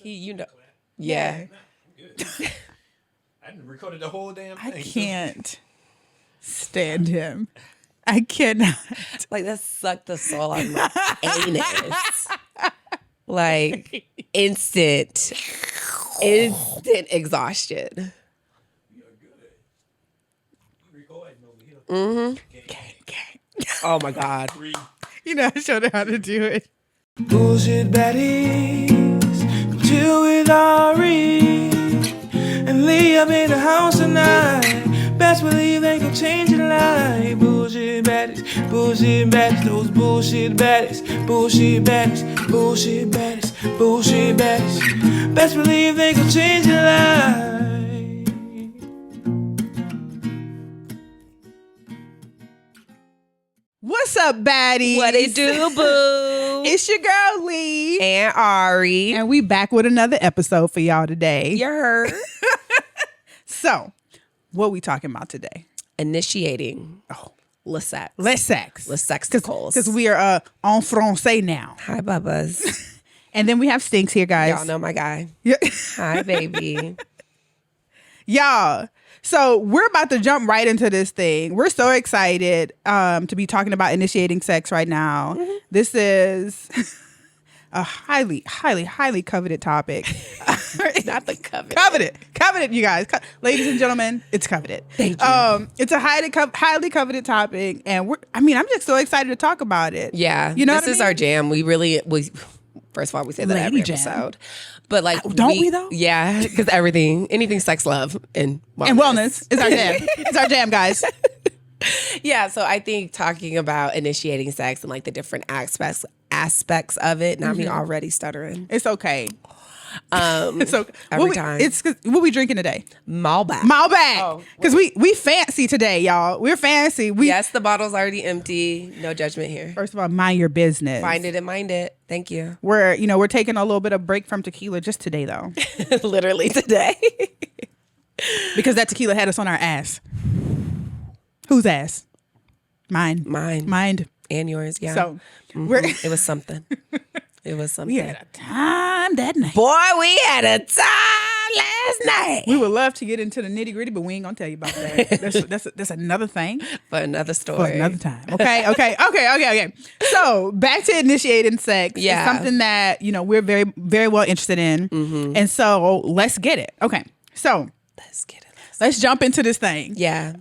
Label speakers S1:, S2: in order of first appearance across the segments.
S1: Yeah.
S2: I recorded the whole damn thing.
S3: I can't stand him. I cannot.
S1: Like, that sucked the soul out of my anus. Like, instant exhaustion.
S2: You're good. Recording over here.
S1: Oh my God.
S3: You know, I showed her how to do it.
S4: Bullshit baddies, come chill with Ari and Lee up in the house tonight. Best believe they gon' change your life. Bullshit baddies, those bullshit baddies, bullshit baddies, bullshit baddies, bullshit baddies. Best believe they gon' change your life.
S3: What's up, baddies?
S1: What it do, boo?
S3: It's your girl, Lee.
S1: And Ari.
S3: And we back with another episode for y'all today.
S1: You heard.
S3: So, what we talking about today?
S1: Initiating. Le sex.
S3: Let's sex.
S1: Le sexticles.
S3: Because we are en français now.
S1: Hi, Bubbas.
S3: And then we have Stinks here, guys.
S1: Y'all know my guy.
S3: Yeah.
S1: Hi, baby.
S3: Y'all. So we're about to jump right into this thing. We're so excited to be talking about initiating sex right now. Mm-hmm. This is a highly, highly, highly coveted topic.
S1: Not the coveted.
S3: Coveted, you guys. Ladies and gentlemen, it's coveted.
S1: Thank you.
S3: It's a highly coveted topic. And I'm just so excited to talk about it.
S1: Yeah.
S3: You know
S1: this is our jam. We first of all, we say that
S3: Lady
S1: every
S3: jam.
S1: episode. But like,
S3: don't we though?
S1: Yeah, because anything sex, love, and wellness.
S3: And wellness is our jam. It's our jam, guys.
S1: Yeah, so I think talking about initiating sex and like the different aspects of it. Now me already stuttering.
S3: It's okay.
S1: So every time.
S3: It's what we drinking today?
S1: Malbec.
S3: Because we fancy today, y'all. We're fancy.
S1: Yes, the bottle's already empty. No judgment here.
S3: First of all, mind your business.
S1: Find it and mind it. Thank you.
S3: We're taking a little bit of break from tequila just today, though.
S1: Literally today.
S3: Because that tequila had us on our ass. Whose ass? Mine.
S1: And yours, yeah.
S3: So
S1: it was something. It was something.
S3: We had a time that night.
S1: Boy, we had a time last night.
S3: We would love to get into the nitty gritty, but we ain't gonna tell you about that. That's another thing.
S1: For another story.
S3: For another time. Okay. So back to initiating sex.
S1: Yeah.
S3: It's something that, we're very, very well interested in. Mm-hmm. And so let's get it. Okay. So
S1: let's get it.
S3: Let's jump into this thing.
S1: Yeah.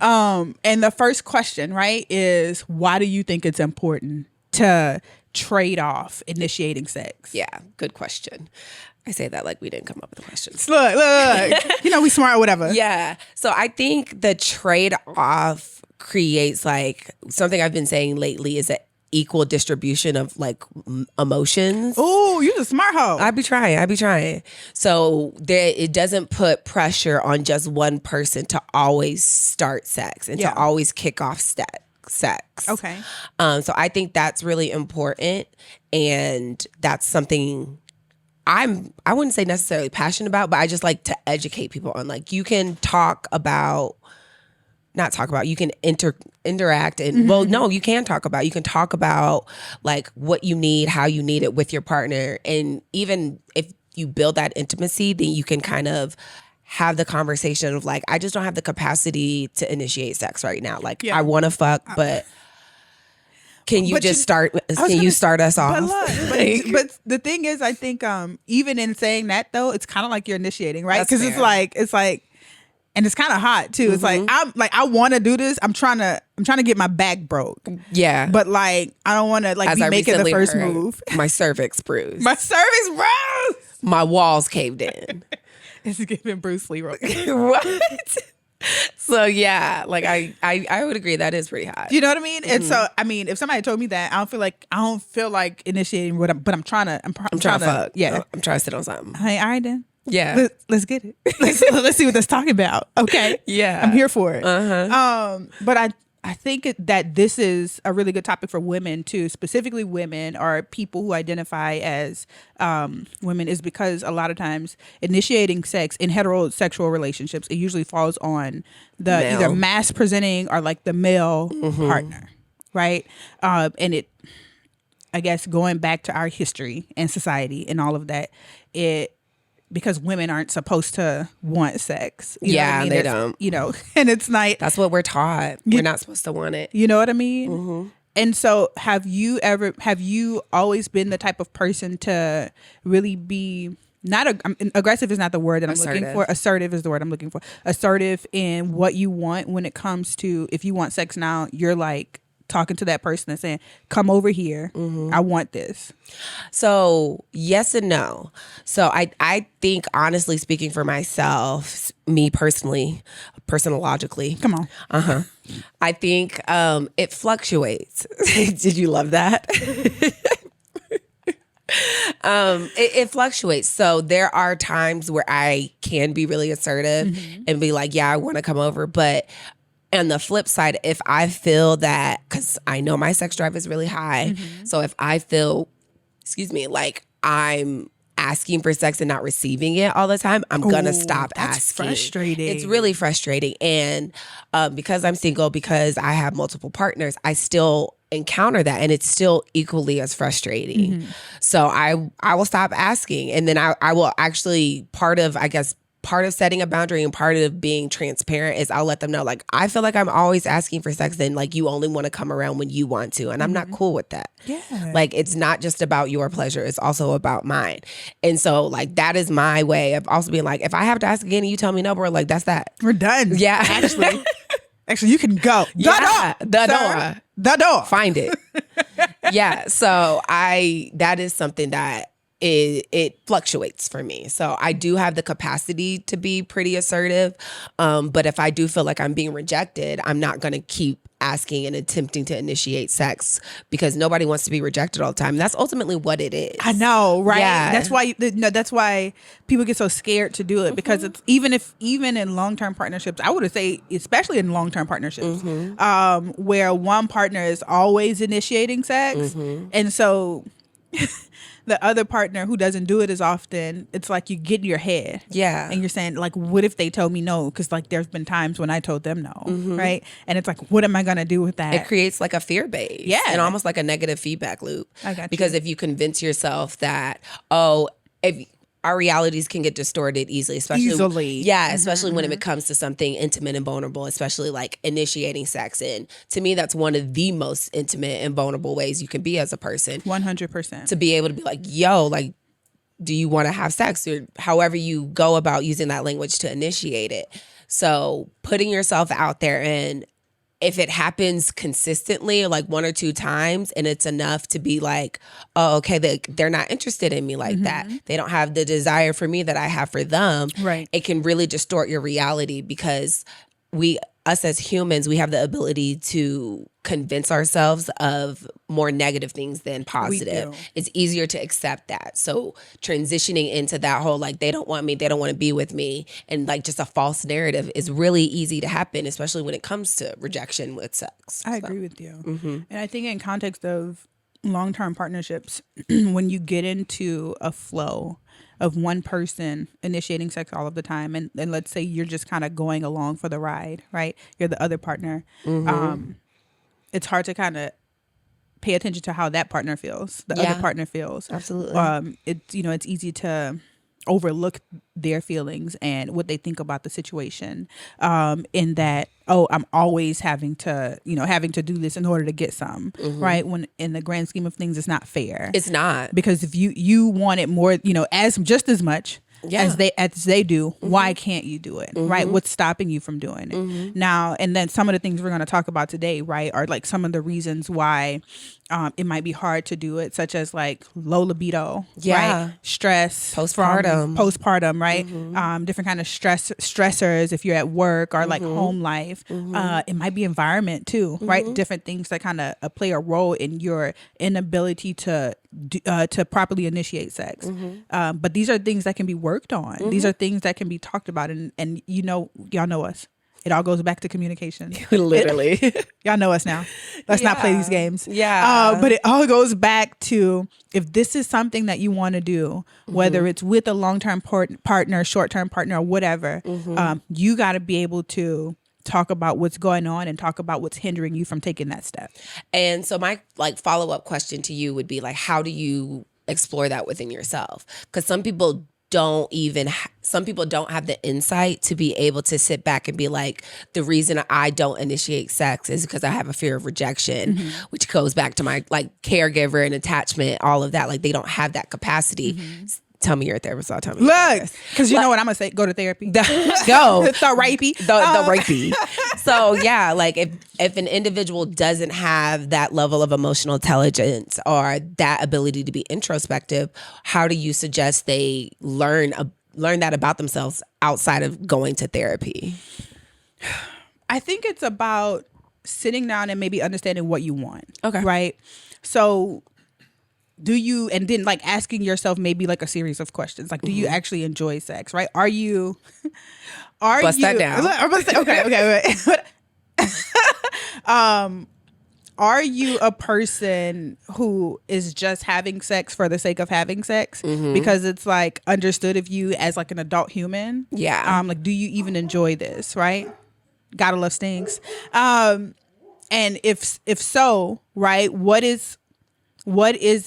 S3: And the first question, right, is why do you think it's important to trade off initiating sex?
S1: Yeah, good question. I say that like we didn't come up with the questions.
S3: Look. We smart or whatever.
S1: Yeah. So I think the trade off creates like something I've been saying lately is an equal distribution of like emotions.
S3: Oh, you the smart hoe.
S1: I be trying. So it doesn't put pressure on just one person to always start sex and to always kick off sex.
S3: Okay.
S1: So I think that's really important, and that's something I wouldn't say necessarily passionate about, but I just like to educate people on. Like, you can you can interact and well, no, you can talk about like what you need, how you need it with your partner. And even if you build that intimacy, then you can kind of have the conversation of like, I just don't have the capacity to initiate sex right now. Like, I want to fuck, but can you start us off?
S3: But the thing is, I think even in saying that though, it's kind of like you're initiating, right?
S1: Because
S3: it's like, and it's kind of hot too. It's like I want to do this. I'm trying to get my back broke.
S1: Yeah,
S3: but like I don't want to like be making the first move.
S1: My cervix bruised.
S3: My
S1: My walls caved in.
S3: It's giving Bruce Lee.
S1: What? So yeah, like I would agree that is pretty hot.
S3: You know what I mean? And so I mean, if somebody told me that, I don't feel like initiating but I'm trying to
S1: fuck.
S3: Yeah,
S1: I'm trying to sit on something.
S3: Hey, all right then.
S1: Yeah,
S3: let's get it. Let's see what that's talking about. Okay.
S1: Yeah,
S3: I'm here for it.
S1: Uh-huh.
S3: But I think that this is a really good topic for women too, specifically women or people who identify as women, is because a lot of times initiating sex in heterosexual relationships, it usually falls on the
S1: male.
S3: Either mass presenting or like the male partner, right? And it, I guess, going back to our history and society and all of that, because women aren't supposed to want sex. You know what I
S1: Yeah,
S3: mean?
S1: they
S3: That's-
S1: don't.
S3: You know, and it's not.
S1: That's what we're taught. We're not supposed to want it.
S3: You know what I mean? And so have you always been the type of person to really be aggressive is not the word that I'm looking
S1: Assertive.
S3: for. Assertive is the word I'm looking for. Assertive in what you want when it comes to, if you want sex now, you're like talking to that person and saying, come over here. I want this.
S1: So yes and no. So I think, honestly speaking for myself, me personally, personologically.
S3: Come on.
S1: I think it fluctuates. Did you love that? It fluctuates. So there are times where I can be really assertive and be like, yeah, I want to come over. But on the flip side, if I feel that, because I know my sex drive is really high. So if I feel, like I'm asking for sex and not receiving it all the time, I'm gonna stop
S3: that's
S1: asking.
S3: frustrating.
S1: It's really frustrating. And because I'm single, because I have multiple partners, I still encounter that, and it's still equally as frustrating. So I will stop asking, and then I will actually, part of setting a boundary and part of being transparent is I'll let them know, like, I feel like I'm always asking for sex, and like you only want to come around when you want to, and I'm not cool with that.
S3: Yeah.
S1: Like, it's not just about your pleasure, it's also about mine. And so like that is my way of also being like, if I have to ask again and you tell me no, bro, like that's that.
S3: We're done.
S1: Yeah.
S3: Actually, you can go.
S1: Yeah, the
S3: Sir.
S1: door.
S3: The door.
S1: Find it. Yeah. So that is something that it fluctuates for me. So I do have the capacity to be pretty assertive. But if I do feel like I'm being rejected, I'm not going to keep asking and attempting to initiate sex, because nobody wants to be rejected all the time. And that's ultimately what it is.
S3: I know, right?
S1: Yeah.
S3: That's why people get so scared to do it, because it's even in long-term partnerships, I would say, especially in long-term partnerships, where one partner is always initiating sex, and so the other partner who doesn't do it as often, it's like you get in your head.
S1: Yeah.
S3: And you're saying, like, what if they told me no? Because like there's been times when I told them no, right? And it's like, what am I gonna do with that?
S1: It creates like a fear base.
S3: Yeah.
S1: And almost like a negative feedback loop.
S3: I got you.
S1: Because if you convince yourself that, if our realities can get distorted easily, especially
S3: Easily.
S1: Especially when it comes to something intimate and vulnerable, especially like initiating sex. And to me, that's one of the most intimate and vulnerable ways you can be as a person.
S3: 100%.
S1: To be able to be like, yo, like, do you want to have sex? Or however you go about using that language to initiate it. So putting yourself out there, and if it happens consistently, like one or two times, and it's enough to be like, oh, okay, they're not interested in me like that. They don't have the desire for me that I have for them.
S3: Right.
S1: It can really distort your reality, because us as humans, we have the ability to convince ourselves of more negative things than positive.
S3: do.
S1: It's easier to accept that. So transitioning into that whole, like, they don't want me, they don't want to be with me, and like just a false narrative is really easy to happen, especially when it comes to rejection with sex.
S3: I agree with you. And I think in context of long-term partnerships, when you get into a flow of one person initiating sex all of the time, and let's say you're just kind of going along for the ride, right? You're the other partner. It's hard to kind of pay attention to how that partner feels, the other partner feels.
S1: Absolutely.
S3: It's easy to overlook their feelings and what they think about the situation, in that, oh, I'm always having to do this in order to get some, right? When in the grand scheme of things, it's not fair.
S1: It's not.
S3: Because if you want it more, as just as much as they do, why can't you do it, right? What's stopping you from doing it now? And then some of the things we're going to talk about today, right, are like some of the reasons why it might be hard to do it, such as like low libido, right? Stress, postpartum, right? Different kind of stressors if you're at work, or like home life. It might be environment too, right? Different things that kind of play a role in your inability to properly initiate sex. But these are things that can be worked on. These are things that can be talked about, and y'all know us. It all goes back to communication.
S1: Literally.
S3: Y'all know us now. Let's not play these games.
S1: Yeah.
S3: But it all goes back to, if this is something that you want to do, whether it's with a long-term partner, short-term partner, or whatever, you got to be able to talk about what's going on and talk about what's hindering you from taking that step.
S1: And so my follow-up question to you would be like, how do you explore that within yourself? Because some people some people don't have the insight to be able to sit back and be like, the reason I don't initiate sex is because I have a fear of rejection, which goes back to my like caregiver and attachment, all of that. Like they don't have that capacity. Tell me you're a therapist. I'll tell me.
S3: Look, because you know what I'm gonna say. Go to therapy.
S1: Go.
S3: The rapey.
S1: The rapey. So yeah, like if an individual doesn't have that level of emotional intelligence or that ability to be introspective, how do you suggest they learn that about themselves outside of going to therapy?
S3: I think it's about sitting down and maybe understanding what you want.
S1: Okay.
S3: Right. So do you, and then like asking yourself maybe like a series of questions, like, do you actually enjoy sex? Right. Bust that
S1: down.
S3: I'm gonna say, okay. Are you a person who is just having sex for the sake of having sex because it's like understood of you as like an adult human?
S1: Yeah.
S3: Like, do you even enjoy this? Right. Gotta love stings. And if so, right, what is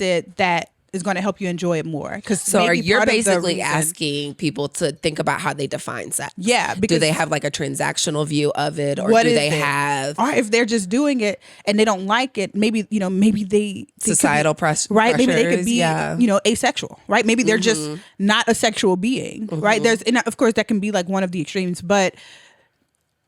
S3: it that is going to help you enjoy it more? Because
S1: you're basically asking people to think about how they define sex.
S3: Yeah.
S1: Do they have like a transactional view of it, or do they have,
S3: or if they're just doing it and they don't like it, maybe they
S1: societal pressure,
S3: right? Maybe they could be, asexual, right? Maybe they're just not a sexual being, right? And of course that can be like one of the extremes, but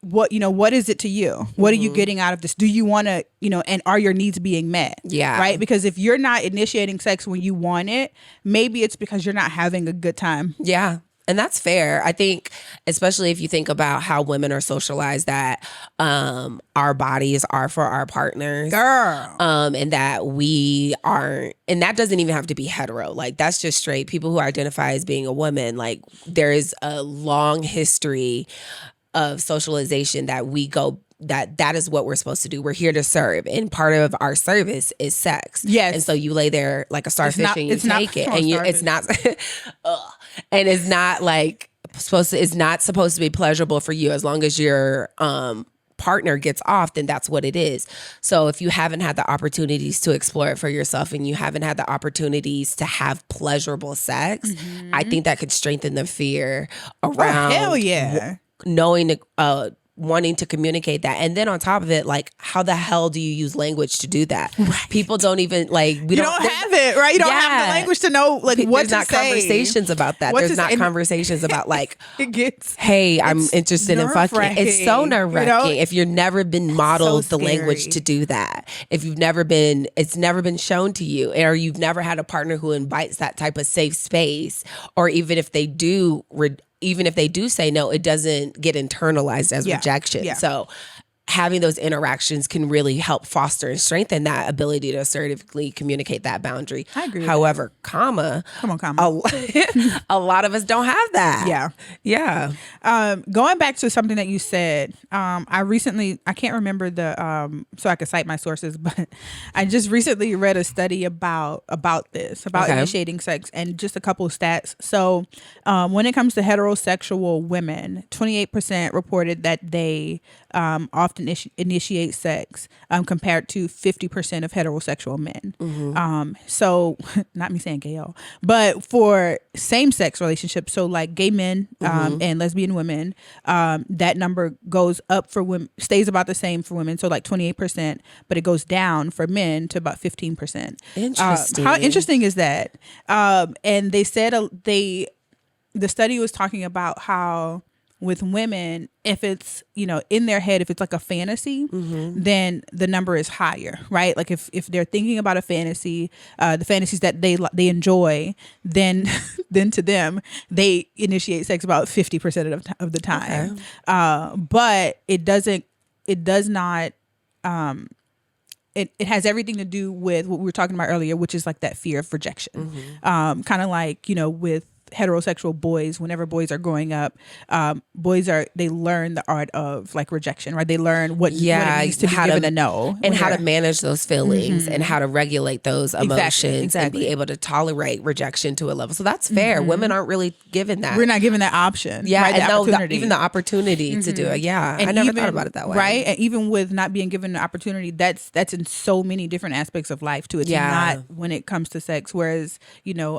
S3: what is it to you? What are you getting out of this? Do you want to, and are your needs being met?
S1: Yeah.
S3: Right. Because if you're not initiating sex when you want it, maybe it's because you're not having a good time.
S1: Yeah. And that's fair. I think, especially if you think about how women are socialized, that our bodies are for our partners.
S3: Girl.
S1: And that we aren't, and that doesn't even have to be hetero. Like that's just straight. People who identify as being a woman, like there is a long history of socialization that we go, that is what we're supposed to do. We're here to serve, and part of our service is sex.
S3: Yes.
S1: And so you lay there like a starfish and you take it, and it's not, and it's not like it's not supposed to be pleasurable for you. As long as your partner gets off, then that's what it is. So if you haven't had the opportunities to explore it for yourself, and you haven't had the opportunities to have pleasurable sex, I think that could strengthen the fear around.
S3: Oh, hell yeah.
S1: Knowing wanting to communicate that. And then on top of it, like, how the hell do you use language to do that? Right. People don't even like,
S3: you don't have it, right? You don't have the language to know like what to say.
S1: There's not conversations about that. There's not conversations about like, hey, I'm interested in fucking. It's so nerve-wracking if you've never been modeled the language to do that. If you've never been, it's never been shown to you, or you've never had a partner who invites that type of safe space, or even if they do say no, it doesn't get internalized as rejection. Yeah. So having those interactions can really help foster and strengthen that ability to assertively communicate that boundary.
S3: I agree.
S1: However,
S3: come on.
S1: A lot of us don't have that.
S3: Yeah.
S1: Yeah.
S3: Going back to something that you said, I can't remember so I could cite my sources, but I just recently read a study about this, about initiating sex, and just a couple of stats. So when it comes to heterosexual women, 28% reported that they often initiate sex compared to 50% of heterosexual men. So not me saying gay, but for same-sex relationships, so like gay men and lesbian women, that number goes up for women, stays about the same for women, so like 28%, but it goes down for men to about 15%.
S1: Interesting.
S3: How interesting is that? And they said the study was talking about how with women, if it's, in their head, if it's like a fantasy, then the number is higher, right? Like if they're thinking about a fantasy, the fantasies that they enjoy, then to them, they initiate sex about 50% of the time. Okay. But it does not, it has everything to do with what we were talking about earlier, which is like that fear of rejection. Kind of like, with heterosexual boys, whenever boys are growing up, they learn the art of like rejection, right? They learn what it means to be given a no,
S1: and how to manage those feelings and how to regulate those emotions and be able to tolerate rejection to a level. So that's fair. Women aren't really given that.
S3: We're not given that option.
S1: Yeah,
S3: right?
S1: and even the opportunity to do it. Yeah, and I never thought about it that way.
S3: Right, and even with not being given the opportunity, that's in so many different aspects of life too. It's not when it comes to sex. Whereas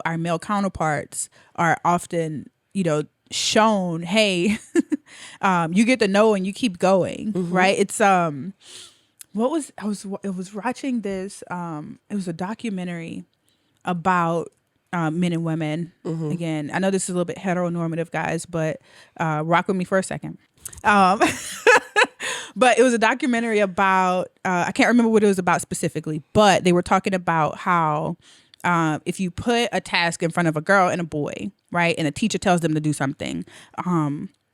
S3: our male counterparts are often, shown, hey, you get to know and you keep going, right? It's I was watching this, it was a documentary about men and women. Again, I know this is a little bit heteronormative, guys, but rock with me for a second. But it was a documentary about, I can't remember what it was about specifically, but they were talking about how if you put a task in front of a girl and a boy, right, and a teacher tells them to do something,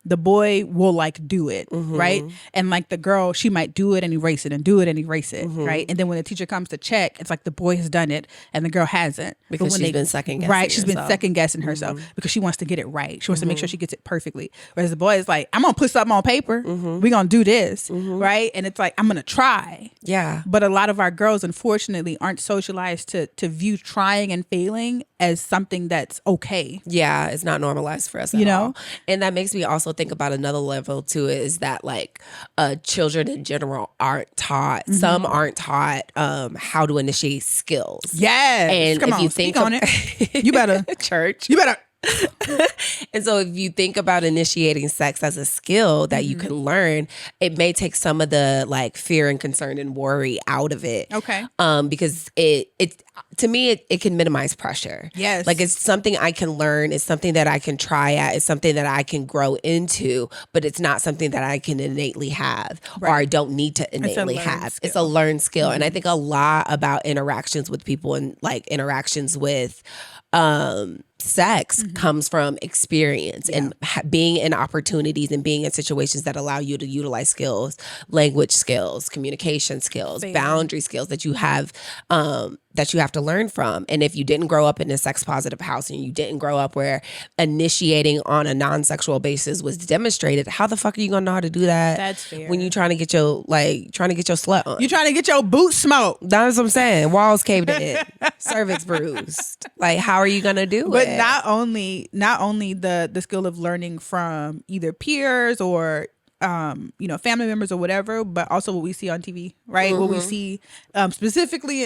S3: the boy will like do it, right? And like the girl, she might do it and erase it and do it and erase it, right? And then when the teacher comes to check, it's like the boy has done it and the girl hasn't.
S1: Because she's been second guessing
S3: Right, she's been
S1: herself.
S3: second guessing herself because she wants to get it right. She wants to make sure she gets it perfectly. Whereas the boy is like, I'm going to put something on paper. We're going to do this, right? And it's like, I'm going to try.
S1: Yeah.
S3: But a lot of our girls, unfortunately, aren't socialized to view trying and failing as something that's okay.
S1: Yeah, it's not normalized for us at all. And that makes me also think about another level to it, is that like children in general aren't taught. Some aren't taught how to initiate skills.
S3: Yes.
S1: And
S3: Come
S1: if
S3: on,
S1: you
S3: speak
S1: think
S3: on it. You better.
S1: church.
S3: You better.
S1: And so if you think about initiating sex as a skill that you can learn, it may take some of the like fear and concern and worry out of it.
S3: Okay.
S1: Because it to me it can minimize pressure.
S3: Yes.
S1: Like it's something I can learn, it's something that I can try at, it's something that I can grow into, but it's not something that I can innately have or I don't need to innately have. It's a learned skill. And I think a lot about interactions with people and like interactions with sex comes from experience and being in opportunities and being in situations that allow you to utilize skills, language skills, communication skills, boundary skills that you have to learn from. And if you didn't grow up in a sex positive house and you didn't grow up where initiating on a non-sexual basis was demonstrated, how the fuck are you gonna know how to do that?
S3: That's fair.
S1: When you trying to get your slut on.
S3: You trying to get your boots smoked.
S1: That's what I'm saying. Walls caved in, cervix bruised. Like, how are you gonna do
S3: But
S1: it?
S3: not only the skill of learning from either peers or family members or whatever, but also what we see on TV, right? What we see specifically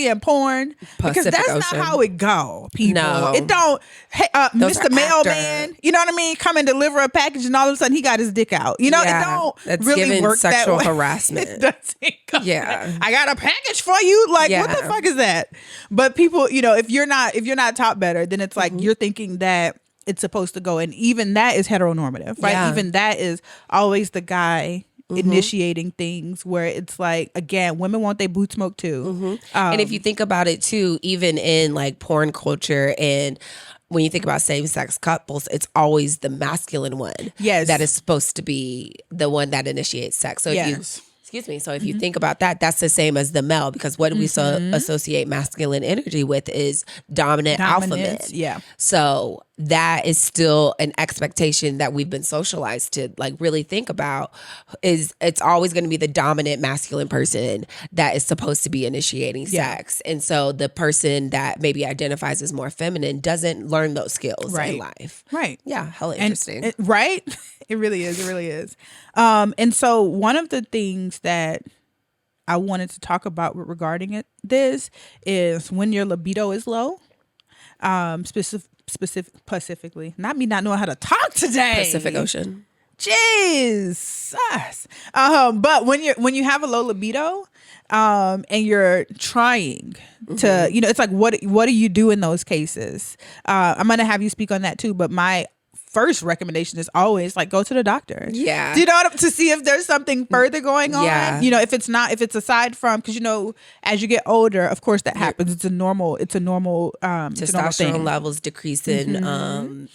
S3: in porn, because
S1: Pacific
S3: that's
S1: Ocean.
S3: not how it go. People,
S1: No.
S3: it don't. Hey,
S1: Those
S3: Mr.
S1: are
S3: Mailman, you know what I mean? Come and deliver a package, and all of a sudden he got his dick out. It don't
S1: that's
S3: really
S1: giving
S3: work
S1: sexual
S3: that way.
S1: harassment.
S3: It doesn't go
S1: Yeah.
S3: that. I got a package for you. Like, what the
S1: Yeah.
S3: fuck is that? But people, if you're not taught better, then it's like you're thinking that it's supposed to go, and even that is heteronormative, right?
S1: Yeah.
S3: Even that is always the guy initiating things, where it's like, again, women want their boot smoked too.
S1: And if you think about it too, even in like porn culture and when you think about same-sex couples, it's always the masculine one that is supposed to be the one that initiates sex. So if you think about that, that's the same as the male, because what do we associate masculine energy with is dominant alpha men.
S3: Yeah.
S1: So that is still an expectation that we've been socialized to like really think about, is it's always going to be the dominant masculine person that is supposed to be initiating sex. And so the person that maybe identifies as more feminine doesn't learn those skills in life.
S3: Right.
S1: Yeah. Hella interesting.
S3: Right? It really is. It really is. And so one of the things that I wanted to talk about regarding this is when your libido is low, specifically, not me not knowing how to talk today.
S1: Pacific Ocean.
S3: Jesus. But when you have a low libido, and you're trying to, it's like, what do you do in those cases? I'm going to have you speak on that too, but my first recommendation is always like, go to the doctor.
S1: Yeah.
S3: Do you know to see if there's something further going on?
S1: Yeah.
S3: If it's aside from, because as you get older, of course that happens. It's a normal
S1: Testosterone levels decrease in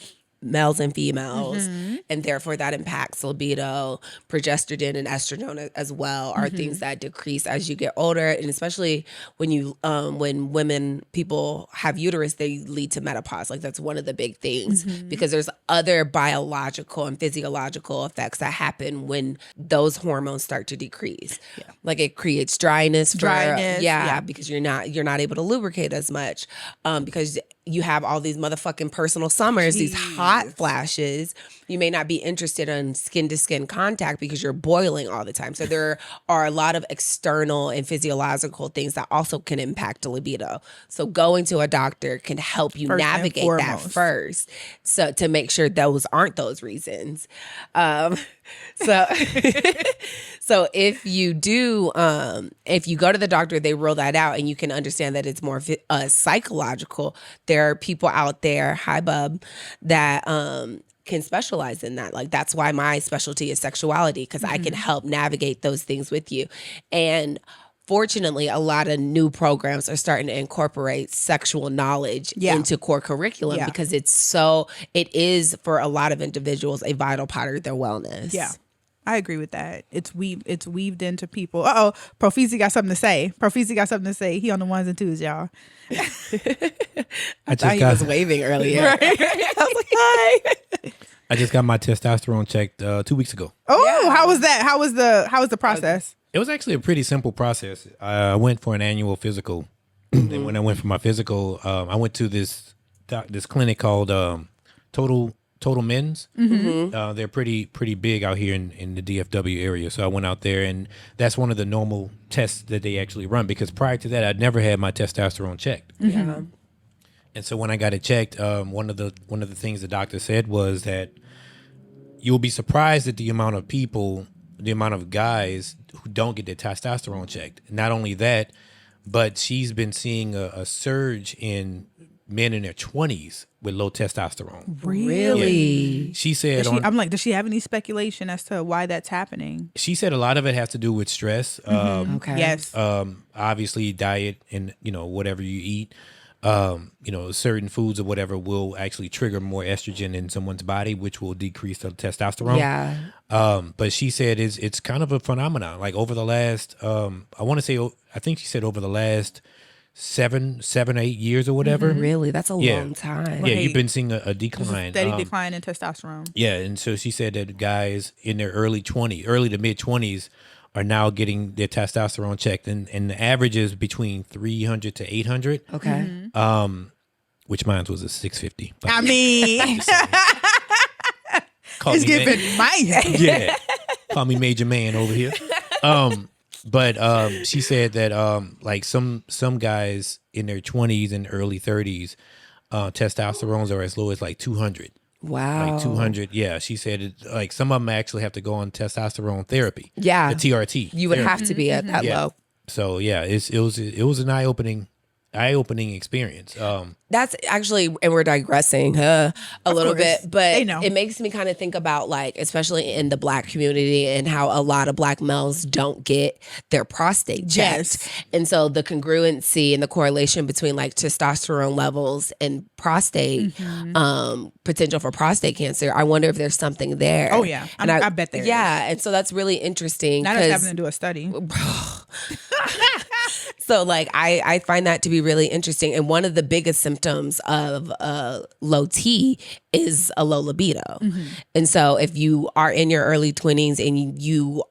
S1: males and females, and therefore that impacts libido. Progesterone and estrogen as well are things that decrease as you get older, and especially when people have uterus, they lead to menopause. Like that's one of the big things, because there's other biological and physiological effects that happen when those hormones start to decrease. Yeah. Like it creates dryness, because you're not able to lubricate as much, because you have all these motherfucking personal summers, these hot flashes. You may not be interested in skin to skin contact because you're boiling all the time. So there are a lot of external and physiological things that also can impact the libido. So going to a doctor can help you
S3: First and
S1: navigate that
S3: foremost.
S1: first. So to make sure those aren't those reasons. So so if you do, if you go to the doctor, they rule that out and you can understand that it's more psychological. There are people out there, hi bub, that can specialize in that. Like that's why my specialty is sexuality, because I can help navigate those things with you. And fortunately, a lot of new programs are starting to incorporate sexual knowledge into core curriculum because it is for a lot of individuals a vital part of their wellness.
S3: Yeah. I agree with that. It's weaved into people. Profizi got something to say. He on the ones and twos, y'all.
S5: I
S1: Thought he was waving earlier. I was like, hi.
S5: I just got my testosterone checked 2 weeks ago.
S3: Oh, how was that? How was the process?
S5: It was actually a pretty simple process. I went for an annual physical, and when I went for my physical, I went to this clinic called Total Men's. They're pretty big out here in the DFW area. So I went out there, and that's one of the normal tests that they actually run. Because prior to that, I'd never had my testosterone checked.
S1: Yeah.
S5: And so when I got it checked, one of the things the doctor said was that you'll be surprised at the amount of guys who don't get their testosterone checked. Not only that, but she's been seeing a surge in men in their 20s with low testosterone.
S1: Really?
S5: Yeah. She said,
S3: does she have any speculation as to why that's happening?
S5: she said a lot of it has to do with stress.
S1: Okay.
S3: Yes.
S5: Obviously diet and, whatever you eat. Certain foods or whatever will actually trigger more estrogen in someone's body, which will decrease the testosterone.
S1: Yeah.
S5: But she said it's kind of a phenomenon. Like over the last, I think she said over the last 7, 8 years or whatever.
S1: Really? That's a long time.
S5: Yeah, you've been seeing a decline.
S3: Steady decline in testosterone.
S5: Yeah, and so she said that guys in their early to mid 20s are now getting their testosterone checked, and the average is between 300 to 800.
S1: Okay.
S5: Which mine was a 650.
S3: I mean,
S5: Call
S3: it's
S5: me man.
S3: giving my
S5: Yeah, call me major man over here. But she said that like some guys in their 20s and early 30s, testosterones are as low as like 200.
S1: Wow.
S5: Like 200. Yeah, she said like some of them actually have to go on testosterone therapy.
S1: Yeah.
S5: The TRT.
S1: You would
S5: therapy.
S1: have to be at that
S5: Yeah.
S1: low.
S5: So yeah, it was an eye-opening experience.
S1: That's actually, and we're digressing a little
S3: course.
S1: bit, but
S3: They know.
S1: it makes me kind of think about, like, especially in the Black community and how a lot of Black males don't get their prostate checked.
S3: Yes.
S1: And so the congruency and the correlation between like testosterone levels and prostate, potential for prostate cancer, I wonder if there's something there.
S3: Oh, yeah.
S1: And
S3: I bet there is.
S1: Yeah. And so that's really interesting.
S3: Not us
S1: 'cause-
S3: having to do a study.
S1: So like I find that to be really interesting. And one of the biggest symptoms of low T is a low libido. And so if you are in your early 20s and you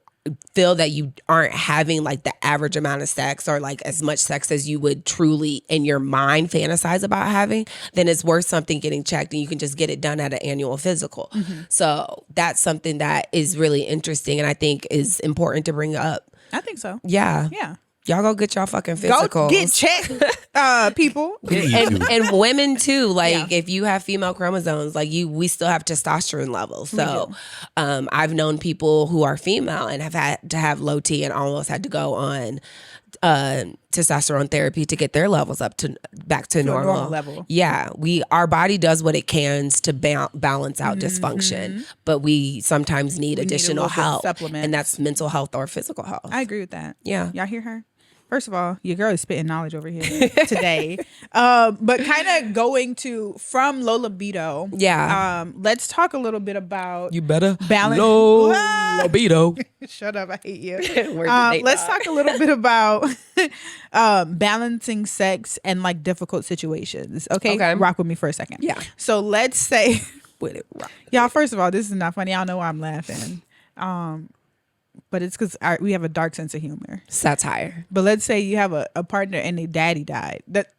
S1: feel that you aren't having like the average amount of sex or like as much sex as you would truly in your mind fantasize about having, then it's worth something getting checked, and you can just get it done at an annual physical. So that's something that is really interesting and I think is important to bring up.
S3: I think so.
S1: Yeah.
S3: Yeah.
S1: Y'all go get y'all fucking
S3: Go
S1: physicals.
S3: get checked, people.
S1: and women too. Like
S3: Yeah.
S1: if you have female chromosomes, like we still have testosterone levels. So I've known people who are female and have had to have low T and almost had to go on testosterone therapy to get their levels up to back to
S3: a
S1: normal.
S3: normal level.
S1: Yeah, our body does what it can to balance out dysfunction, but we sometimes need
S3: need a
S1: additional
S3: little bit of
S1: help,
S3: supplements.
S1: and that's mental health or physical health.
S3: I agree with that.
S1: Yeah.
S3: Y'all hear her? First of all, your girl is spitting knowledge over here today. But kind of going to from low libido.
S1: Yeah.
S3: Let's talk a little bit about
S5: better
S3: balance.
S5: low
S3: Ah!
S5: libido.
S3: Shut up, I hate you.
S1: Where did they
S3: Let's
S1: die?
S3: talk a little bit about balancing sex and like difficult situations. Okay?
S1: Okay.
S3: Rock with me for a second.
S1: Yeah.
S3: So let's say,
S1: With it, right.
S3: y'all, first of all, this is not funny. I don't know why I'm laughing. But it's because we have a dark sense of humor.
S1: Satire.
S3: But let's say you have a partner and their daddy died. That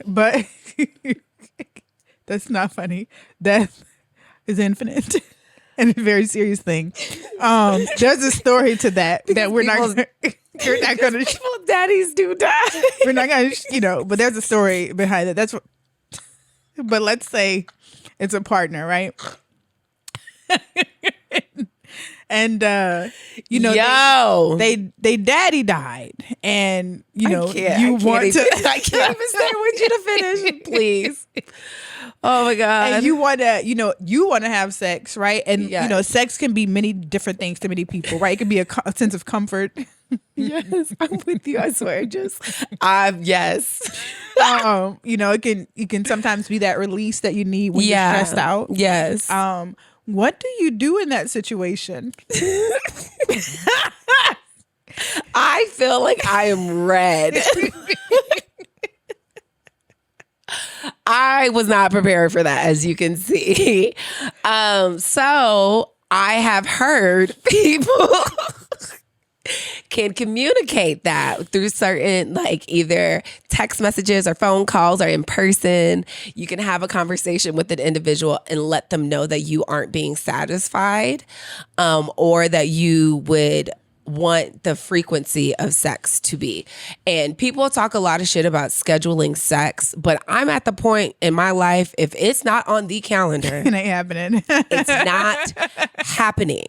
S3: but that's not funny. Death is infinite and a very serious thing. There's a story to that we're not going to.
S1: Daddies do die.
S3: We're not going to, but there's a story behind it. That's what. But let's say it's a partner, right? And
S1: Yo,
S3: they daddy died, and you want to.
S1: I can't even stay with you to finish, please. Oh my god!
S3: And you want to have sex, right? And sex can be many different things to many people, right? It can be a sense of comfort.
S1: Yes, I'm with you. I swear. Yes.
S3: It can sometimes be that release that you need when you're stressed out.
S1: Yes.
S3: What do you do in that situation?
S1: I feel like I am red. I was not prepared for that, as you can see. So I have heard people can communicate that through certain, like, either text messages or phone calls or in person. You can have a conversation with an individual and let them know that you aren't being satisfied, or that you would want the frequency of sex to be. And people talk a lot of shit about scheduling sex, but I'm at the point in my life, if it's not on the calendar,
S3: it ain't happening.
S1: It's not happening.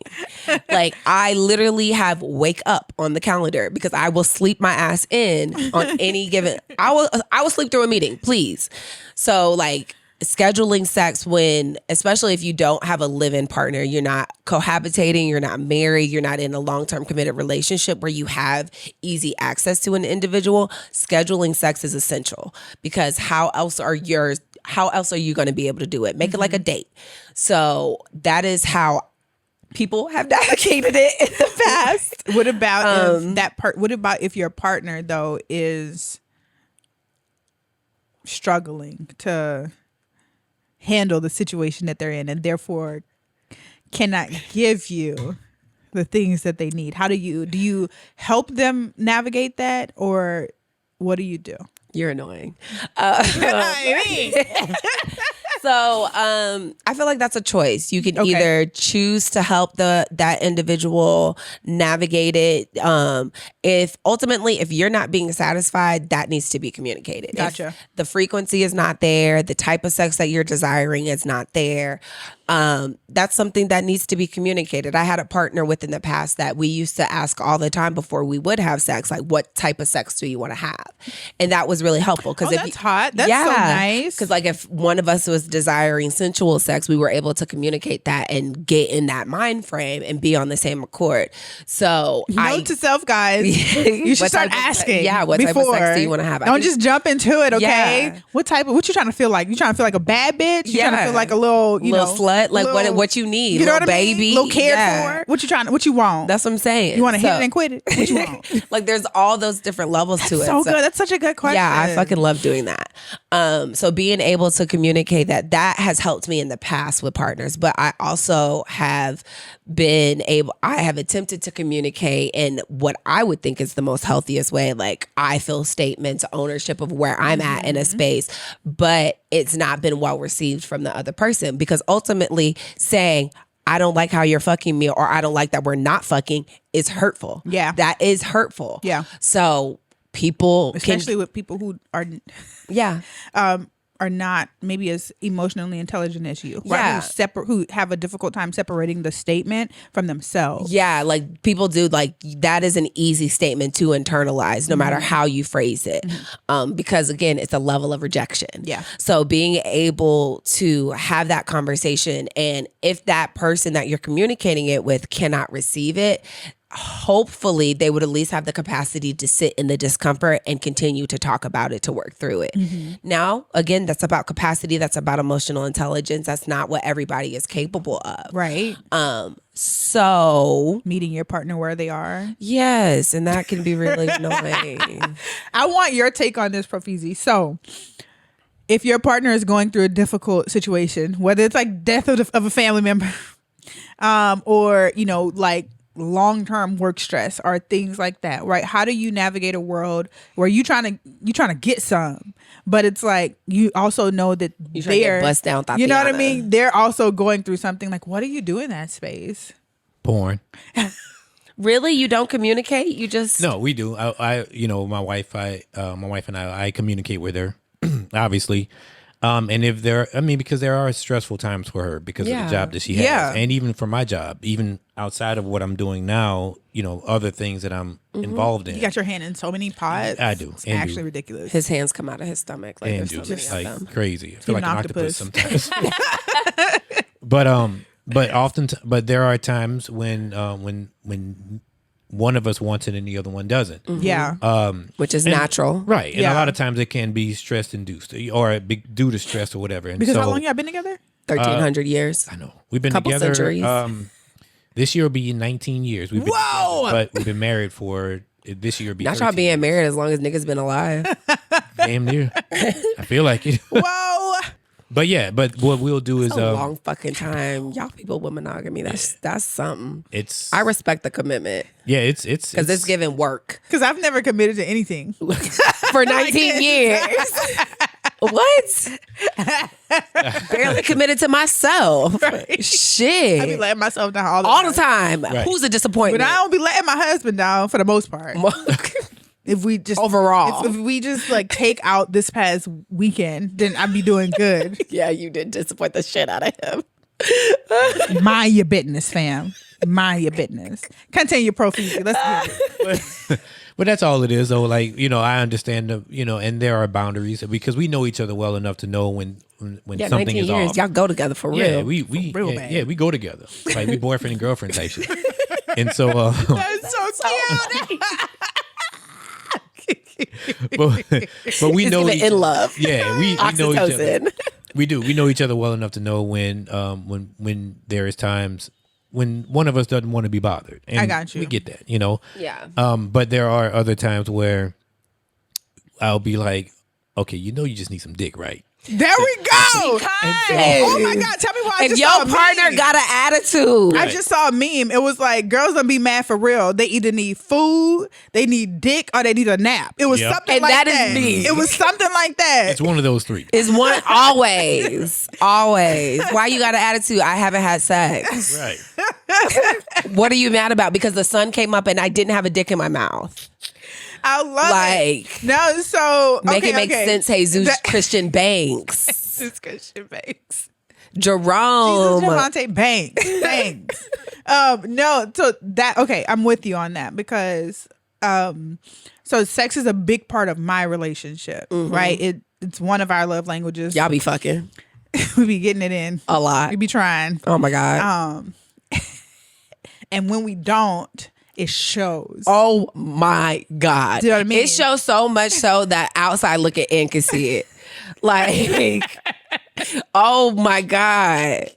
S1: Like, I literally have wake up on the calendar because I will sleep my ass in on any given. I will sleep through a meeting, please. So, like, scheduling sex when, especially if you don't have a live-in partner, you're not cohabitating, you're not married, you're not in a long-term committed relationship where you have easy access to an individual, scheduling sex is essential, because how else are you going to be able to do it? Make it like a date. So that is how people have navigated it in the past.
S3: What about what about if your partner though is struggling to handle the situation that they're in and therefore cannot give you the things that they need? How do you help them navigate that, or what do you do?
S1: You're annoying. So I feel like that's a choice. You can either choose to help that individual navigate it. If you're not being satisfied, that needs to be communicated.
S3: Gotcha.
S1: If the frequency is not there, the type of sex that you're desiring is not there, that's something that needs to be communicated. I had a partner within the past that we used to ask all the time before we would have sex, like, what type of sex do you want to have? And that was really helpful.
S3: That's hot. That's so nice.
S1: Because, like, if one of us was desiring sensual sex, we were able to communicate that and get in that mind frame and be on the same accord. So
S3: note to self, guys, you should start asking.
S1: What type of sex do you want to have?
S3: Don't just jump into it, okay?
S1: Yeah.
S3: What you trying to feel like? You trying to feel like a bad bitch? You trying to feel like a little,
S1: slut? Like, what you need?
S3: You know what I
S1: baby,
S3: mean? Little cared for? What you want?
S1: That's what I'm saying.
S3: You want to hit it and quit it? What you want?
S1: Like, there's all those different levels to it.
S3: So good. That's such a good question.
S1: Yeah, I fucking love doing that. So being able to communicate that has helped me in the past with partners, but I also have I have attempted to communicate in what I would think is the most healthiest way. Like, I feel statements, ownership of where I'm at in a space, but it's not been well received from the other person, because ultimately saying, I don't like how you're fucking me, or I don't like that we're not fucking, is hurtful.
S3: Yeah.
S1: That is hurtful.
S3: Yeah.
S1: So people
S3: especially with people who are are not maybe as emotionally intelligent as you, right? Who have a difficult time separating the statement from themselves.
S1: Yeah, like, people do, like, that is an easy statement to internalize no matter how you phrase it. Because, again, it's a level of rejection.
S3: Yeah.
S1: So being able to have that conversation, and if that person that you're communicating it with cannot receive it, hopefully they would at least have the capacity to sit in the discomfort and continue to talk about it, to work through it. Now, again, that's about capacity. That's about emotional intelligence. That's not what everybody is capable of.
S3: Right.
S1: So
S3: meeting your partner where they are.
S1: Yes. And that can be really annoying.
S3: I want your take on this, Profizi. So if your partner is going through a difficult situation, whether it's like death of a family member, or, like, long-term work stress or things like that, right? How do you navigate a world where you trying to get some, but it's like you also know that
S1: You trying to get bust down
S3: you know what I
S1: Tatiana.
S3: mean? They're also going through something. Like, what do you do in that space?
S5: Porn.
S1: Really? You don't communicate? You just
S5: No, we do. I you know, my wife and I communicate with her, obviously. And if because there are stressful times for her because of the job that she has.
S3: Yeah.
S5: And even for my job, even outside of what I'm doing now, you know, other things that I'm involved in.
S3: You got your hand in so many pots.
S5: I do.
S3: It's
S5: And
S3: actually
S5: do.
S3: ridiculous.
S1: his hands come out of his stomach like
S5: And
S1: there's so
S5: do.
S1: many
S5: It's
S1: of
S5: like
S1: them.
S5: crazy. I feel
S3: Even
S5: like an
S3: octopus.
S5: octopus sometimes. But there are times when one of us wants it and the other one doesn't.
S3: Yeah.
S1: Which is natural.
S5: Right. And
S3: Yeah.
S5: a lot of times it can be stress induced or due to stress or whatever. And
S3: because
S5: so,
S3: how long y'all been together?
S1: 1,300 years.
S5: I know. We've been
S1: Couple
S5: together.
S1: centuries.
S5: This year will be 19 years. We've been
S3: Whoa!
S5: together, but we've been married for this year. Will be
S1: Not y'all
S5: 13
S1: being
S5: years.
S1: married as long as niggas been alive.
S5: Damn near. I feel like it.
S3: Whoa.
S5: But yeah, but what we'll do is
S1: a long fucking time. Y'all people with monogamy. That's something.
S5: it's
S1: I respect the commitment
S5: it's
S1: because it's giving work
S3: Because I've never committed to anything.
S1: for 19 years. What? Barely committed to myself. Shit.
S3: I be letting myself down all the
S1: all
S3: time.
S1: the time.
S5: Right.
S1: Who's a disappointment?
S3: But I don't be letting my husband down for the most part. If we just
S1: Overall.
S3: if we just like take out this past weekend, then I'd be doing good.
S1: Yeah, you did disappoint the shit out of him.
S3: Mind your business, fam. Mind your business. Continue proficiency. Let's get it.
S5: But that's all it is, though. Like, you know, I understand, and there are boundaries because we know each other well enough to know when
S1: Yeah,
S5: something
S1: 19
S5: is
S1: years.
S5: off.
S1: Y'all go together for
S5: Yeah,
S1: real.
S5: we
S3: bad.
S5: yeah, we go together. Like we boyfriend and girlfriend type shit. And so,
S3: That's so cute.
S5: but we
S1: It's
S5: know
S1: giving in love.
S5: Yeah, we know each other.
S1: Oxytocin.
S5: We do. We know each other well enough to know when there is times when one of us doesn't want to be bothered. And
S3: I got you.
S5: We get that, you know.
S1: Yeah.
S5: But there are other times where I'll be like, okay, you know, you just need some dick, right?
S3: There we go. Oh my God. Tell me why I
S1: If
S3: just
S1: your
S3: saw a
S1: partner
S3: meme.
S1: got an attitude,
S3: I just saw a meme. It was like girls don't be mad for real. They either need food, they need dick, or they need a nap. It was
S5: Yep.
S3: something
S1: And
S3: like
S1: that
S3: that.
S1: is me.
S3: It was something like that.
S5: It's one of those three.
S1: is one always. Why you got an attitude? I haven't had sex.
S5: Right.
S1: What are you mad about? Because the sun came up and I didn't have a dick in my mouth.
S3: I love
S1: Like,
S3: it. No, so
S1: Make it make sense, Jesus Christian Banks.
S3: This Christian Banks.
S1: Jerome.
S3: Javante Banks. No, so that okay, I'm with you on that because so sex is a big part of my relationship, right? It's one of our love languages.
S1: Y'all be fucking
S3: We be getting it in.
S1: a lot.
S3: We be trying.
S1: Oh my God.
S3: And when we don't, it shows.
S1: Oh my God.
S3: Do you know what I mean?
S1: It shows so much so that outside looking in can see it. Like, oh my God.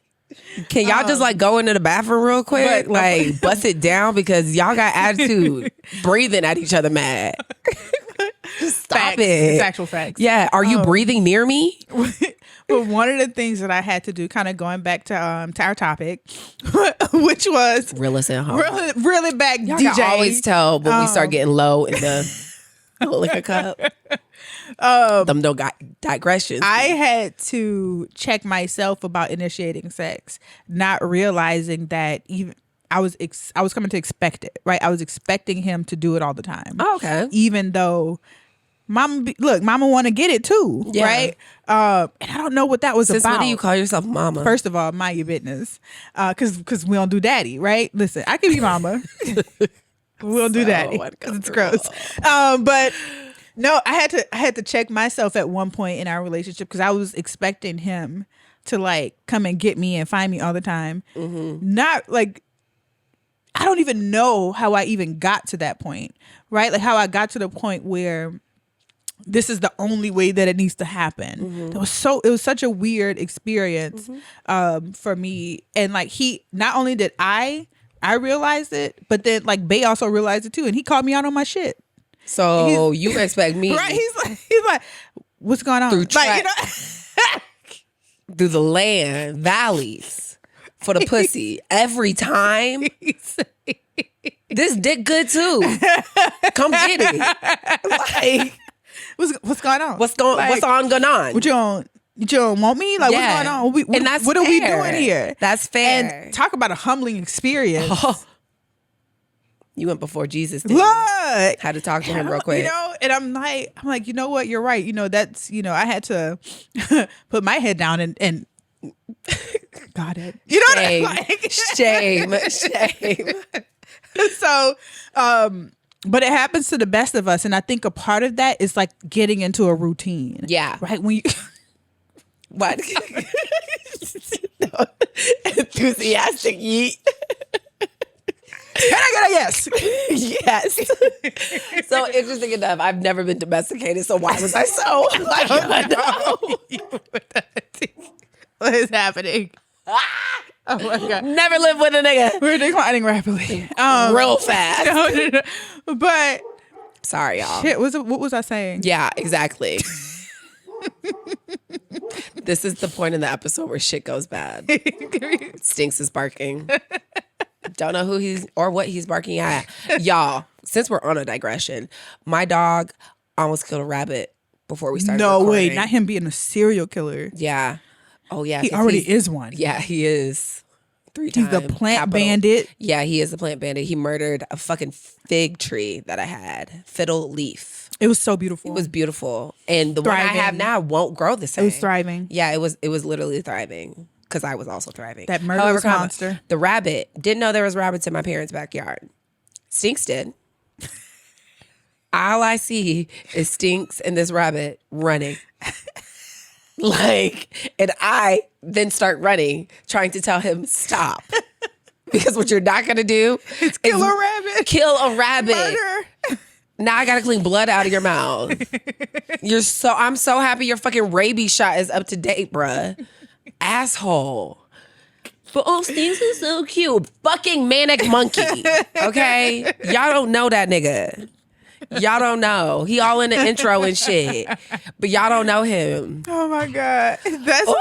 S1: Can y'all just like go into the bathroom real quick?
S3: but-
S1: Like bust it down because y'all got attitude, breathing at each other mad. Just stop
S3: Facts.
S1: it.
S3: It's actual facts.
S1: Yeah. Are you breathing near me?
S3: But one of the things that I had to do, kind of going back to our topic, which was
S1: Realist at home.
S3: really back
S1: Y'all
S3: DJ.
S1: can always tell when we start getting low in the liquor cup. Them no digressions.
S3: I had to check myself about initiating sex, not realizing that even I was coming to expect it, right? I was expecting him to do it all the time.
S1: Oh, okay.
S3: Even though mama want to get it too,
S1: Yeah.
S3: right? And I don't know what that was
S1: Since
S3: about.
S1: when do you call yourself mama?
S3: First of all, mind your business, because we don't do daddy, right? Listen, I can be mama. We don't do daddy because it's gross. But no, I had to check myself at one point in our relationship because I was expecting him to like come and get me and find me all the time. Not like I don't even know how I even got to that point, right? Like how I got to the point where this is the only way that it needs to happen. It was such a weird experience for me. And like not only did I realized it, but then like Bay also realized it too. And he called me out on my shit.
S1: So you expect me
S3: Right? He's like, what's going on?
S1: Through
S3: Like,
S1: through the land, valleys for the pussy every time? This dick good too. Come get it. Like,
S3: What's going on?
S1: what's on going on?
S3: What you don't want me? Like,
S1: Yeah.
S3: what's going on?
S1: And that's
S3: what are we
S1: fair.
S3: doing here?
S1: That's fair.
S3: And talk about a humbling experience.
S1: Oh. You went before Jesus did.
S3: Look.
S1: Had to talk to him real quick.
S3: You know, and I'm like, you know what? You're right. You know, that's, you know, I had to put my head down and got it. You know
S1: Shame.
S3: what I mean?
S1: Shame.
S3: So, but it happens to the best of us. And I think a part of that is like getting into a routine.
S1: Yeah.
S3: Right? When you
S1: What? No. Enthusiastic yeet.
S3: can I get a yes?
S1: Yes. So interesting enough, I've never been domesticated, so why was I so like, no.
S3: What is happening? Oh my God.
S1: Never lived with a nigga.
S3: We're declining rapidly.
S1: Real fast.
S3: No. But
S1: Sorry, y'all.
S3: shit, what was I saying?
S1: Yeah, exactly. This is the point in the episode where shit goes bad. Stinks is barking. Don't know who he's or what he's barking at. Y'all, since we're on a digression, my dog almost killed a rabbit before we started
S3: No
S1: recording.
S3: way, not him being a serial killer.
S1: Yeah. Oh, yeah.
S3: He
S1: 'cause
S3: already
S1: he's-
S3: is one.
S1: Yeah, he is. 3
S3: He's
S1: times.
S3: the plant
S1: capital.
S3: bandit.
S1: Yeah, he is the plant bandit. He murdered a fucking fig tree that I had. Fiddle leaf.
S3: It was so beautiful.
S1: It was beautiful. And the one I have
S3: Thriving.
S1: now won't grow the same.
S3: It was thriving.
S1: Yeah, it was literally thriving because I was also thriving.
S3: That murderous
S1: comma,
S3: monster.
S1: The rabbit. Didn't know there was rabbits in my parents' backyard. Stinks did. All I see is Stinks and this rabbit running. Like, and I then start running, trying to tell him stop. Because what you're not gonna do is
S3: Kill a rabbit.
S1: Kill a rabbit.
S3: Murder.
S1: Now I gotta clean blood out of your mouth. I'm so happy your fucking rabies shot is up to date, bruh. Asshole. But oh, Stinks is so cute. Fucking manic monkey. Okay? Y'all don't know that nigga. Y'all don't know. He all in the intro and shit. But y'all don't know him.
S3: Oh my God. That's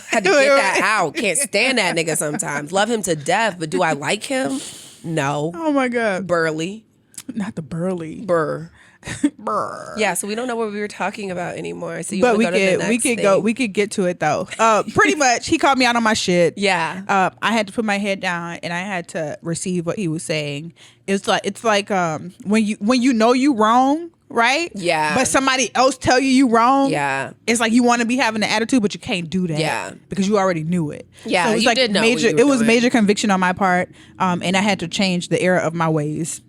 S1: Had to get that out. Can't stand that nigga sometimes. Love him to death, but do I like him? No.
S3: Oh my God.
S1: Burly.
S3: Not the burly.
S1: Burr.
S3: Brr.
S1: Yeah, so we don't know what we were talking about anymore. So you
S3: But
S1: wanna go to the
S3: we
S1: next
S3: could
S1: thing?
S3: go. We could get to it though. Pretty much, he called me out on my shit.
S1: Yeah.
S3: I had to put my head down and I had to receive what he was saying. It's like when you know you wrong, right?
S1: Yeah.
S3: But somebody else tell you wrong.
S1: Yeah.
S3: It's like you want to be having an attitude, but you can't do that.
S1: Yeah.
S3: Because you already knew it.
S1: Yeah,
S3: So it was
S1: you
S3: like
S1: did know what
S3: major.
S1: you were
S3: It was
S1: doing.
S3: major conviction on my part, and I had to change the era of my ways.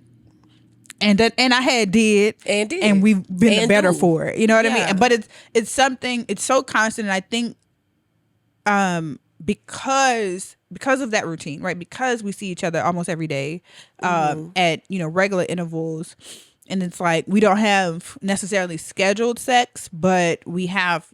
S3: And I had did,
S1: And
S3: we've been the
S1: And
S3: better
S1: do.
S3: for it. You know what I
S1: Yeah.
S3: mean? But it's something. It's so constant, and I think, because of that routine, right? Because we see each other almost every day, at regular intervals, and it's like we don't have necessarily scheduled sex, but we have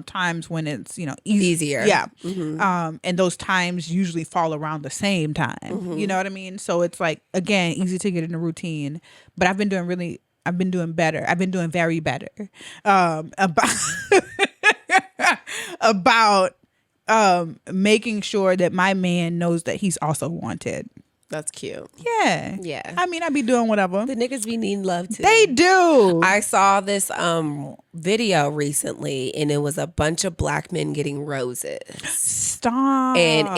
S3: times when it's
S1: Easier.
S3: yeah. And those times usually fall around the same time. You know what I mean? So it's like, again, easy to get in a routine. But I've been doing better. I've been doing very better. About making sure that my man knows that he's also wanted.
S1: That's cute.
S3: Yeah.
S1: Yeah.
S3: I mean, I be doing whatever.
S1: The niggas be needing love too.
S3: They do.
S1: I saw this video recently, and it was a bunch of black men getting roses,
S3: Stop.
S1: and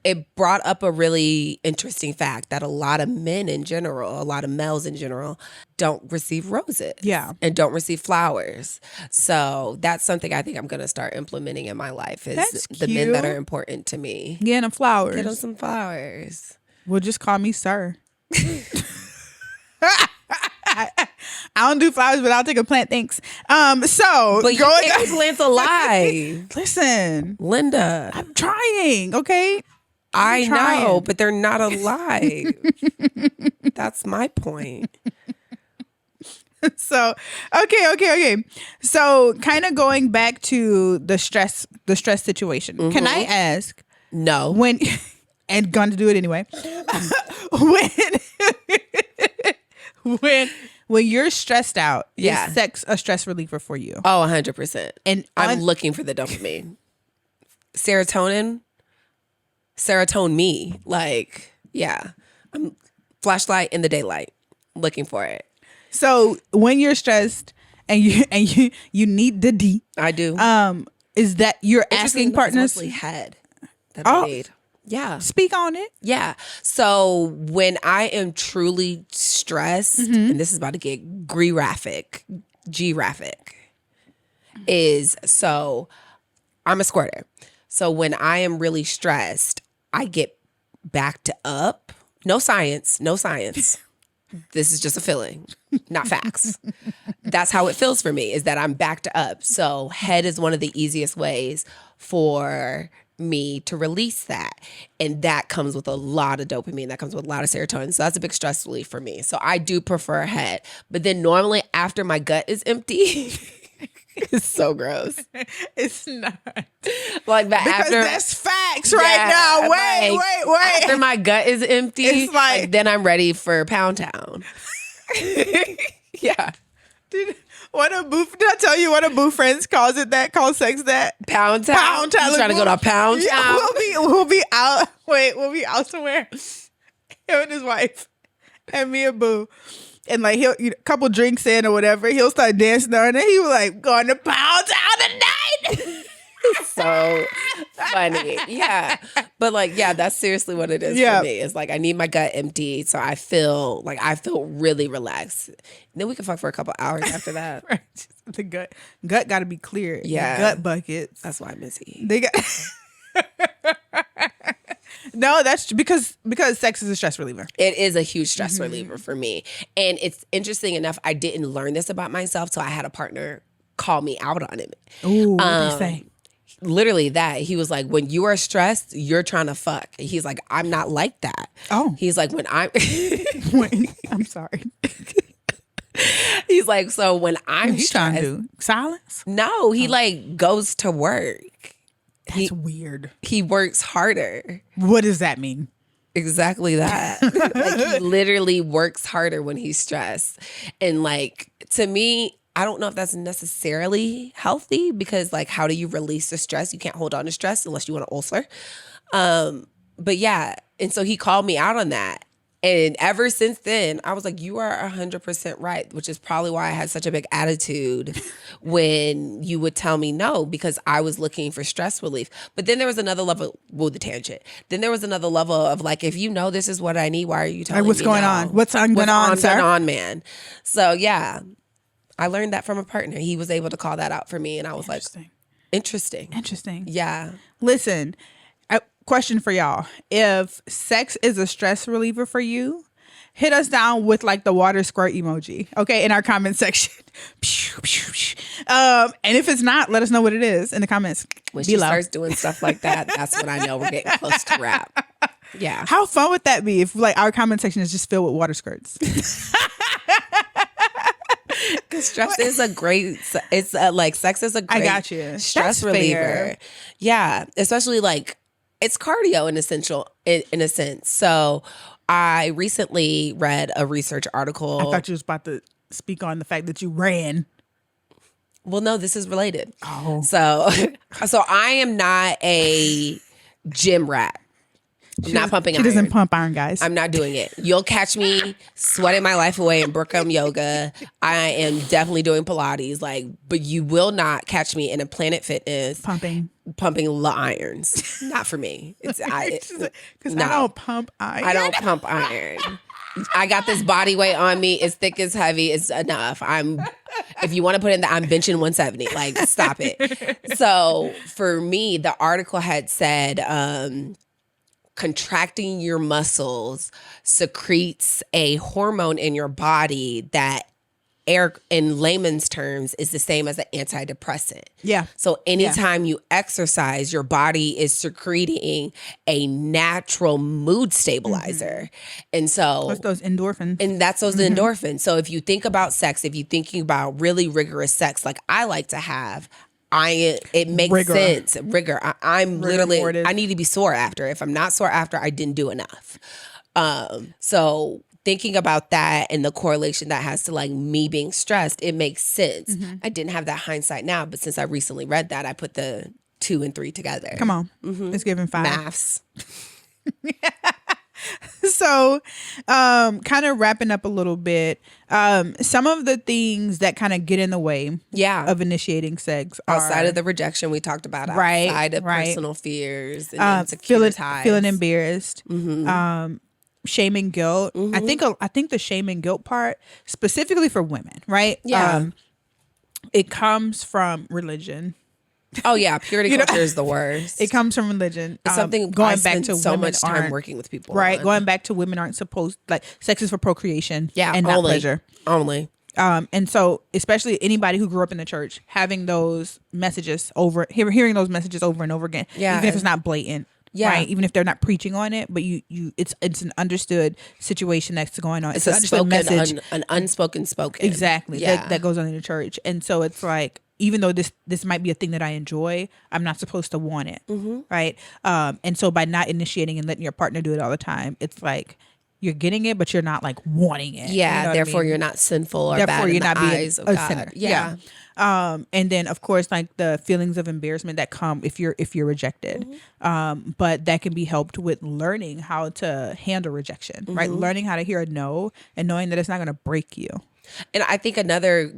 S1: it brought up a really interesting fact that a lot of men in general, a lot of males in general, don't receive roses.
S3: Yeah.
S1: And don't receive flowers. So that's something I think I'm going to start implementing in my life is
S3: That's
S1: the men that
S3: cute.
S1: are important to me.
S3: Getting them flowers.
S1: Get them some flowers.
S3: Well, just call me sir. I don't do flowers, but I'll take a plant. Thanks. So
S1: But you
S3: going
S1: can't keep plants alive.
S3: listen,
S1: Linda,
S3: I'm trying. Okay.
S1: I
S3: trying.
S1: know, but they're not alive. That's my point.
S3: So okay. So kind of going back to the stress situation. Can I ask
S1: No.
S3: when and going to do it anyway? when you're stressed out,
S1: Yeah.
S3: is sex a stress reliever for you?
S1: Oh, 100%.
S3: And
S1: I'm looking for the dopamine. Serotonin me. Like, yeah. Flashlight in the daylight, looking for it.
S3: So when you're stressed and you need the D,
S1: I do.
S3: is that you're
S1: Interesting
S3: asking
S1: enough, it's
S3: partners?
S1: mostly head that
S3: Oh.
S1: I need. Yeah.
S3: Speak on it.
S1: Yeah. So when I am truly stressed, and this is about to get graphic, is so I'm a squirter. So when I am really stressed, I get backed up. No science. This is just a feeling, not facts. That's how it feels for me, is that I'm backed up. So head is one of the easiest ways for me to release that. And that comes with a lot of dopamine. That comes with a lot of serotonin. So that's a big stress relief for me. So I do prefer head. But then normally after my gut is empty, it's so gross.
S3: It's not.
S1: Like that
S3: Because
S1: after
S3: that's facts right now. Wait.
S1: After my gut is empty,
S3: It's like-
S1: then I'm ready for Pound Town. Yeah.
S3: Did I tell you one of Boo friends calls it that? Calls sex that?
S1: Pound Town.
S3: Pound Town.
S1: You trying to go to Pound
S3: Yeah,
S1: Town?
S3: we'll be out. Wait, we'll be out somewhere. Him and his wife, and me and Boo, and like he'll a couple drinks in or whatever. He'll start dancing on, and he was like, "Going to Pound Town tonight."
S1: So funny. Yeah. But like, yeah, that's seriously what it is for me. It's like I need my gut empty so I feel really relaxed. And then we can fuck for a couple hours after that.
S3: Right. The gut got to be clear.
S1: Yeah.
S3: The gut buckets.
S1: That's why I miss eating.
S3: They got. No, that's because sex is a stress reliever.
S1: It is a huge stress reliever for me. And it's interesting enough, I didn't learn this about myself till I had a partner call me out on it.
S3: Ooh, what they say?
S1: Literally that. He was like, when you are stressed, you're trying to fuck. He's like, I'm not like that.
S3: Oh.
S1: He's like, when I'm
S3: Wait, I'm sorry.
S1: he's like, so when I'm
S3: He's trying
S1: stressed,
S3: to do silence.
S1: no, he like goes to work.
S3: That's weird.
S1: He works harder.
S3: What does that mean?
S1: Exactly that. Like he literally works harder when he's stressed. And like, to me, I don't know if that's necessarily healthy because like, how do you release the stress? You can't hold on to stress unless you want an ulcer. But yeah. And so he called me out on that. And ever since then, I was like, you are 100% right, which is probably why I had such a big attitude when you would tell me no, because I was looking for stress relief. But then there was another level, the tangent. Then there was another level of like, if you know this is what I need, why are you telling me
S3: what's going
S1: no?
S3: on? What's going on, sir?
S1: Going on, man? So yeah, I learned that from a partner. He was able to call that out for me. And I was like, interesting. Yeah.
S3: Listen, question for y'all. If sex is a stress reliever for you, hit us down with like the water squirt emoji, okay, in our comment section. And if it's not, let us know what it is in the comments
S1: When she
S3: below.
S1: starts doing stuff like that, that's when I know we're getting close to wrap. Yeah.
S3: How fun would that be if like our comment section is just filled with water skirts?
S1: Because stress is a great, it's like sex is a great
S3: I got you.
S1: stress
S3: That's
S1: reliever.
S3: fair.
S1: Yeah. Especially like, it's cardio in a sense. So I recently read a research article.
S3: I thought you was about to speak on the fact that you ran.
S1: Well, no, this is related.
S3: Oh.
S1: So I am not a gym rat. I'm not pumping
S3: She
S1: iron.
S3: doesn't pump iron, guys.
S1: I'm not doing it. You'll catch me sweating my life away in Brooklyn yoga. I am definitely doing Pilates, but you will not catch me in a Planet Fitness
S3: pumping
S1: irons. Not for me. It's
S3: because
S1: no.
S3: I don't pump iron.
S1: I don't pump iron. I got this body weight on me. It's thick, it's heavy. It's enough. If you want to put in I'm benching 170. Like, stop it. So for me, the article had said, contracting your muscles secretes a hormone in your body that in layman's terms is the same as an antidepressant.
S3: Yeah.
S1: So anytime you exercise, your body is secreting a natural mood stabilizer. And so
S3: What's those endorphins?
S1: and that's those endorphins. So if you think about sex, if you're thinking about really rigorous sex, like I like to have, it makes sense. Rigor. I'm literally,
S3: mortis.
S1: I need to be sore after. If I'm not sore after, I didn't do enough. So thinking about that and the correlation that has to like me being stressed, it makes sense. I didn't have that hindsight now, but since I recently read that, I put the 2 and 3 together.
S3: Come on. It's giving 5.
S1: Maths.
S3: So, kind of wrapping up a little bit, some of the things that kind of get in the way of initiating sex
S1: outside
S3: are,
S1: of the rejection we talked about,
S3: Right,
S1: outside of
S3: right.
S1: personal fears and insecure ties.
S3: feeling embarrassed, shame and guilt. I think the shame and guilt part, specifically for women, right?
S1: Yeah.
S3: It comes from religion.
S1: Oh yeah, purity culture is the worst.
S3: It comes from religion.
S1: It's something
S3: going
S1: I
S3: back
S1: spent
S3: to
S1: so
S3: women
S1: much time
S3: aren't-
S1: working with people
S3: right?
S1: on.
S3: Going back to women aren't supposed, like, sex is for procreation,
S1: Yeah,
S3: and not
S1: only.
S3: pleasure.
S1: Only.
S3: And so, especially anybody who grew up in the church, having those messages hearing those messages over and over again,
S1: Yeah.
S3: even if it's not blatant,
S1: Yeah.
S3: right? Even if they're not preaching on it, but it's an understood situation that's going on.
S1: It's a
S3: an understood
S1: spoken, an unspoken spoken.
S3: exactly,
S1: Yeah.
S3: that goes on in the church, and so it's like, even though this might be a thing that I enjoy, I'm not supposed to want it, right? And so by not initiating and letting your partner do it all the time, it's like you're getting it, but you're not like wanting it.
S1: Yeah,
S3: You know what I
S1: therefore
S3: mean?
S1: you're not sinful or
S3: Therefore,
S1: bad
S3: you're
S1: in
S3: not
S1: the
S3: being
S1: eyes of
S3: a
S1: God.
S3: sinner.
S1: Yeah.
S3: And then of course, like the feelings of embarrassment that come if you're rejected. But that can be helped with learning how to handle rejection, right? Learning how to hear a no and knowing that it's not going to break you.
S1: And I think another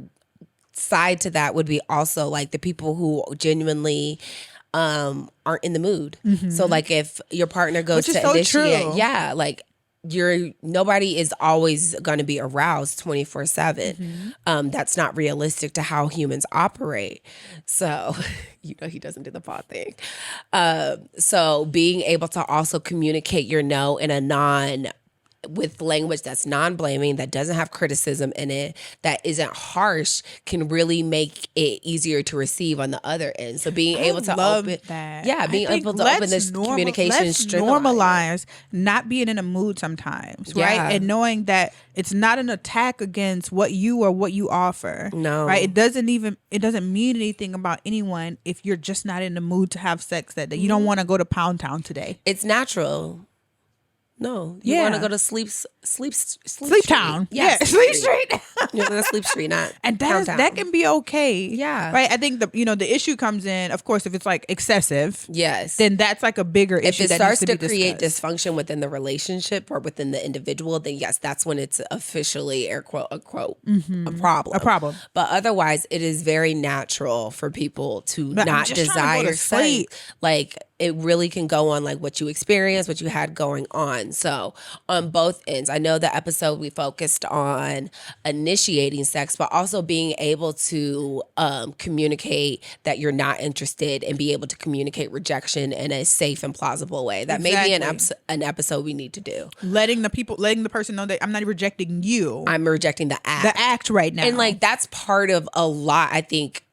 S1: side to that would be also like the people who genuinely aren't in the mood. So like if your partner goes
S3: Which is
S1: to
S3: so
S1: initiate,
S3: true.
S1: yeah, like nobody is always going to be aroused 24/7. That's not realistic to how humans operate. So, he doesn't do the paw thing. So being able to also communicate your no in a with language that's non-blaming, that doesn't have criticism in it, that isn't harsh, can really make it easier to receive on the other end. So being able to
S3: love
S1: open
S3: that.
S1: Yeah, being able to open this communication
S3: let's
S1: streamline.
S3: normalize not being in a mood sometimes, right?
S1: Yeah.
S3: And knowing that it's not an attack against what you or what you offer.
S1: No.
S3: Right? It doesn't mean anything about anyone if you're just not in the mood to have sex that day. You don't want to go to Pound Town today.
S1: It's natural. No, you
S3: Yeah.
S1: want to go to sleep
S3: Town.
S1: Yeah,
S3: Sleep Street.
S1: You go to Sleep Street, not
S3: And
S1: downtown.
S3: that can be okay.
S1: Yeah.
S3: Right. I think the issue comes in, of course, if it's like excessive,
S1: Yes.
S3: then that's like a bigger
S1: If
S3: issue
S1: it
S3: that
S1: starts
S3: needs to
S1: to
S3: be
S1: create
S3: discussed.
S1: dysfunction within the relationship or within the individual, then yes, that's when it's officially air quote unquote a problem.
S3: A problem.
S1: But otherwise, it is very natural for people to
S3: But I'm
S1: not
S3: just trying to go
S1: desire
S3: to sleep.
S1: sex. Like it really can go on like what you experienced, what you had going on. So on both ends, I know the episode we focused on initiating sex, but also being able to communicate that you're not interested and be able to communicate rejection in a safe and plausible way. That may be
S3: Exactly.
S1: an episode we need to do.
S3: letting the person know that I'm not rejecting you.
S1: I'm rejecting the act.
S3: The act right now.
S1: And like that's part of a lot, I think,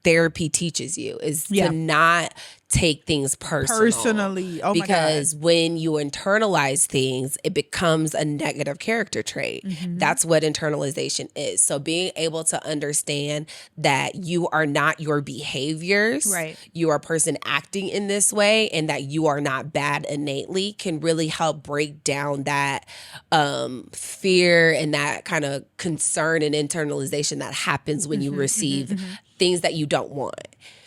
S1: therapy teaches you is
S3: Yeah.
S1: to not take things
S3: Personally. Oh my God.
S1: because when you internalize things, it becomes a negative character trait.
S3: Mm-hmm.
S1: That's what internalization is. So being able to understand that you are not your behaviors,
S3: Right.
S1: you are a person acting in this way, and that you are not bad innately can really help break down that fear and that kind of concern and internalization that happens when you receive things that you don't want.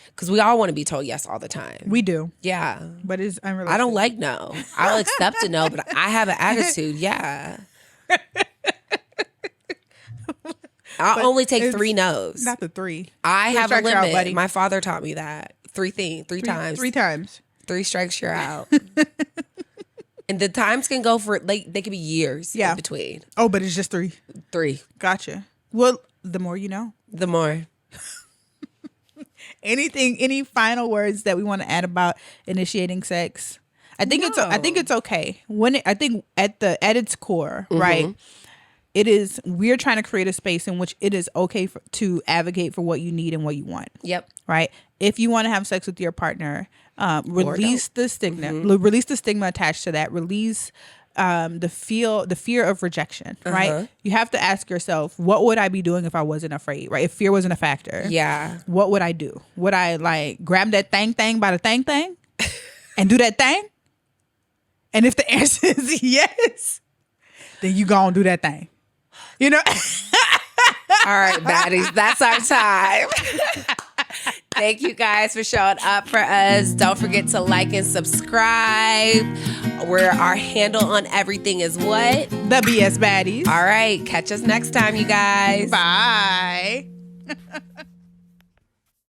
S1: Because we all want to be told yes all the time.
S3: we do,
S1: Yeah.
S3: but it's unrealistic.
S1: I don't like no. I'll accept a no, but I have an attitude. Yeah. I'll only take
S3: it's
S1: 3 no's.
S3: Not the 3.
S1: I
S3: Three
S1: have a
S3: strikes you're out,
S1: limit.
S3: buddy.
S1: My father taught me that. 3 times.
S3: 3 times.
S1: 3 strikes, you're out. And the times can go for they could be years
S3: Yeah.
S1: in between.
S3: Oh, but it's just 3.
S1: 3.
S3: Gotcha. Well, the more you know.
S1: The more.
S3: Any final words that we want to add about initiating sex? I think it's okay. I think at its core, right? It is, we're trying to create a space in which it is okay to advocate for what you need and what you want.
S1: Yep.
S3: Right? If you want to have sex with your partner, release the stigma. Release the stigma attached to that. Release the fear of rejection. Right? You have to ask yourself, what would I be doing if I wasn't afraid? Right? If fear wasn't a factor.
S1: Yeah.
S3: What would I do? Would I like grab that thing by the thing and do that thing? And if the answer is yes, then you go and do that thing. You know?
S1: All right, baddies. That's our time. Thank you guys for showing up for us. Don't forget to like and subscribe. Where our handle on everything is what?
S3: The BS Baddies.
S1: All right. Catch us next time, you guys.
S3: Bye.